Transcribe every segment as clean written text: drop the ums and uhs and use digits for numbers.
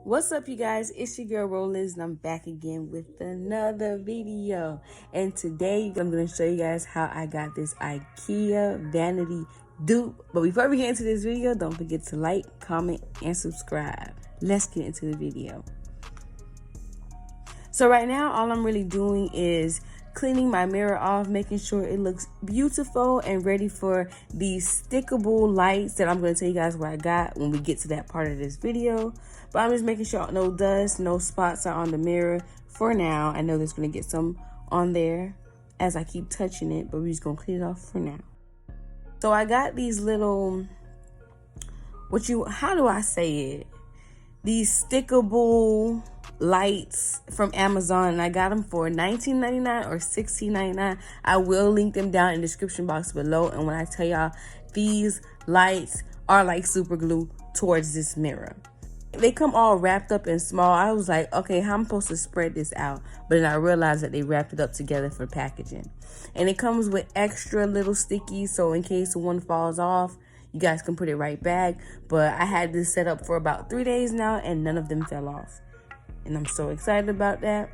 What's up, you guys? It's your girl Ro.lyss, and I'm back again with another video. And today I'm going to show you guys how I got this IKEA Vanity dupe. But before we get into this video, don't forget to like, comment, and subscribe. Let's get into the video. So right now, all I'm really doing is cleaning my mirror off, making sure it looks beautiful and ready for these stickable lights that I'm going to tell you guys what I got when we get to that part of this video. But I'm just making sure no dust, no spots are on the mirror for now. I know there's going to get some on there as I keep touching it, but we're just going to clean it off for now. So I got these little, how do I say it? These stickable lights from Amazon, and I got them for $19.99 or $16.99. I will link them down in the description box below. And when I tell y'all, these lights are like super glue towards this mirror. They come all wrapped up and small. I was like, okay, how am I supposed to spread this out? But then I realized that they wrapped it up together for packaging. And it comes with extra little stickies, so in case one falls off, you guys can put it right back. But I had this set up for about 3 days now, and none of them fell off. And I'm so excited about that.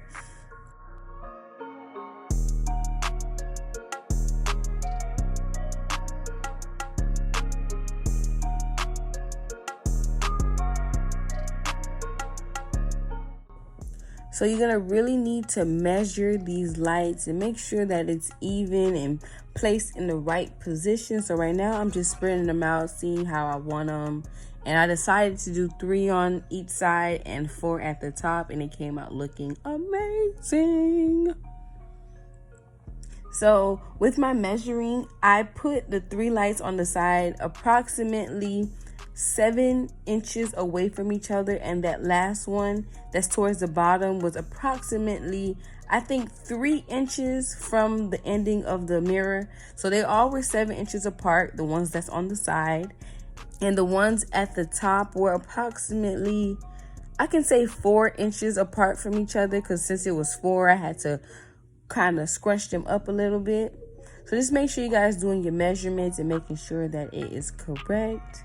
So you're gonna really need to measure these lights and make sure that it's even and placed in the right position. So right now I'm just spreading them out, seeing how I want them. And I decided to do 3 on each side and 4 at the top, and it came out looking amazing. So with my measuring, I put the 3 lights on the side approximately 7 inches away from each other, and that last one that's towards the bottom was approximately, I think, 3 inches from the ending of the mirror. So they all were 7 inches apart, the ones that's on the side, and the ones at the top were approximately, I can say, 4 inches apart from each other, because since it was 4, I had to kind of scrunch them up a little bit. So just make sure you guys doing your measurements and making sure that it is correct.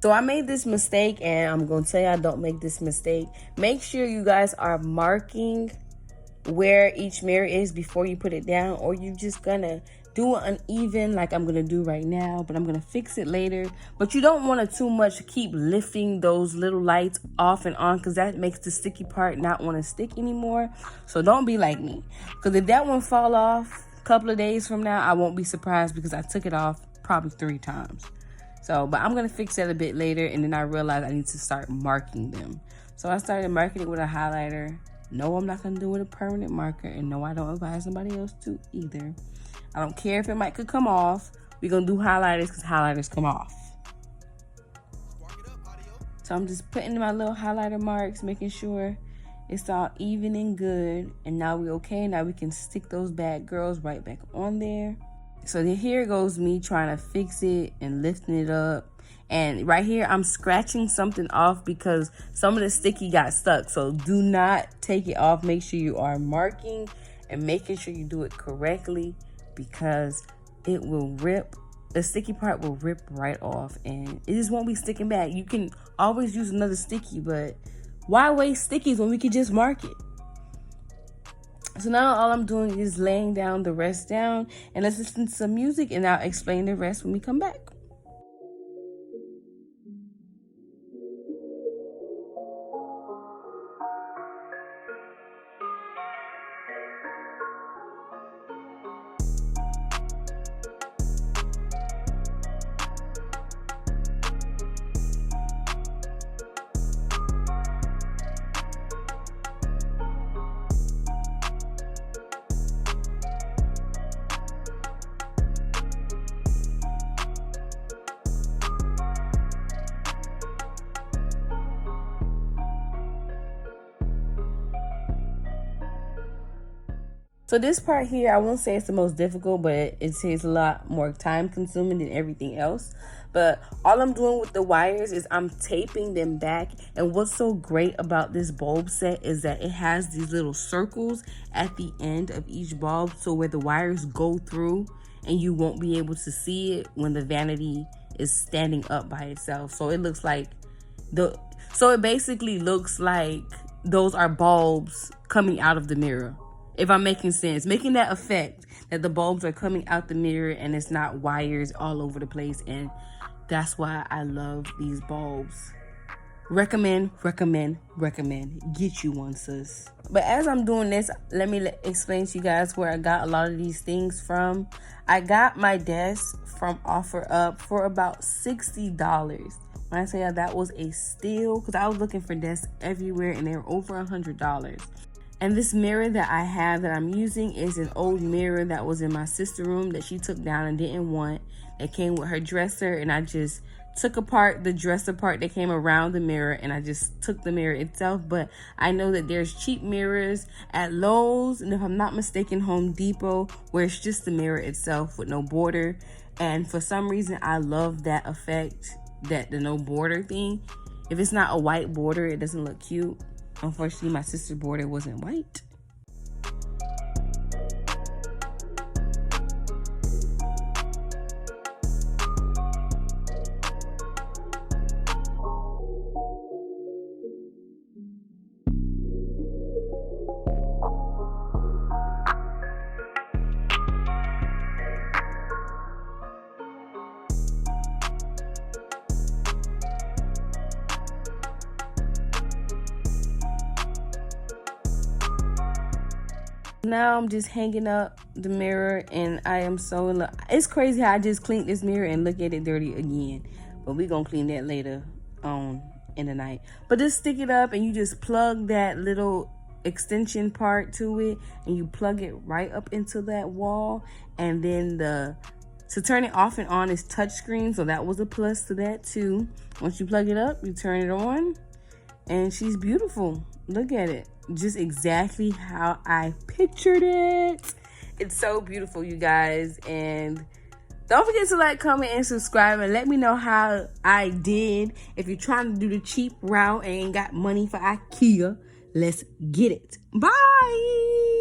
So I made this mistake, and I'm going to tell y'all, don't make this mistake. Make sure you guys are marking where each mirror is before you put it down, or you just going to do an uneven like I'm going to do right now, but I'm going to fix it later. But you don't want to too much keep lifting those little lights off and on, because that makes the sticky part not want to stick anymore. So don't be like me, because if that one fall off a couple of days from now, I won't be surprised, because I took it off probably 3 times. So, but I'm going to fix that a bit later, and then I realized I need to start marking them. So I started marking it with a highlighter. No, I'm not going to do it with a permanent marker, and no, I don't advise somebody else to either. I don't care if it could come off. We're going to do highlighters because highlighters come off. So I'm just putting my little highlighter marks, making sure it's all even and good. And now we're okay. Now we can stick those bad girls right back on there. So then here goes me trying to fix it and lifting it up. And right here, I'm scratching something off because some of the sticky got stuck. So do not take it off. Make sure you are marking and making sure you do it correctly, because it will rip. The sticky part will rip right off, and it just won't be sticking back. You can always use another sticky, but why waste stickies when we could just mark it? So now all I'm doing is laying down the rest down, and let's listen to some music, and I'll explain the rest when we come back. So this part here, I won't say it's the most difficult, but it takes a lot more time consuming than everything else. But all I'm doing with the wires is I'm taping them back. And what's so great about this bulb set is that it has these little circles at the end of each bulb, so where the wires go through and you won't be able to see it when the vanity is standing up by itself. So it looks like it basically looks like those are bulbs coming out of the mirror. If I'm making sense, making that effect that the bulbs are coming out the mirror and it's not wires all over the place. And that's why I love these bulbs. Recommend. Get you one, sis. But as I'm doing this, let me explain to you guys where I got a lot of these things from. I got my desk from OfferUp for about $60. When I say that was a steal, because I was looking for desks everywhere and they were over $100. And this mirror that I have that I'm using is an old mirror that was in my sister's room that she took down and didn't want. It came with her dresser, and I just took apart the dresser part that came around the mirror, and I just took the mirror itself. But I know that there's cheap mirrors at Lowe's, and if I'm not mistaken, Home Depot, where it's just the mirror itself with no border. And for some reason, I love that effect, the no border thing. If it's not a white border, it doesn't look cute. Unfortunately, my sister's border wasn't white. Now I'm just hanging up the mirror, and I am so in love. It's crazy how I just cleaned this mirror and look at it dirty again. But we're going to clean that later on in the night. But just stick it up, and you just plug that little extension part to it, and you plug it right up into that wall. And then to turn it off and on is touchscreen, so that was a plus to that too. Once you plug it up, you turn it on, and she's beautiful. Look at it. Just exactly how I pictured it. It's so beautiful, you guys. And don't forget to like, comment, and subscribe, and let me know how I did. If you're trying to do the cheap route and ain't got money for IKEA, let's get it. Bye.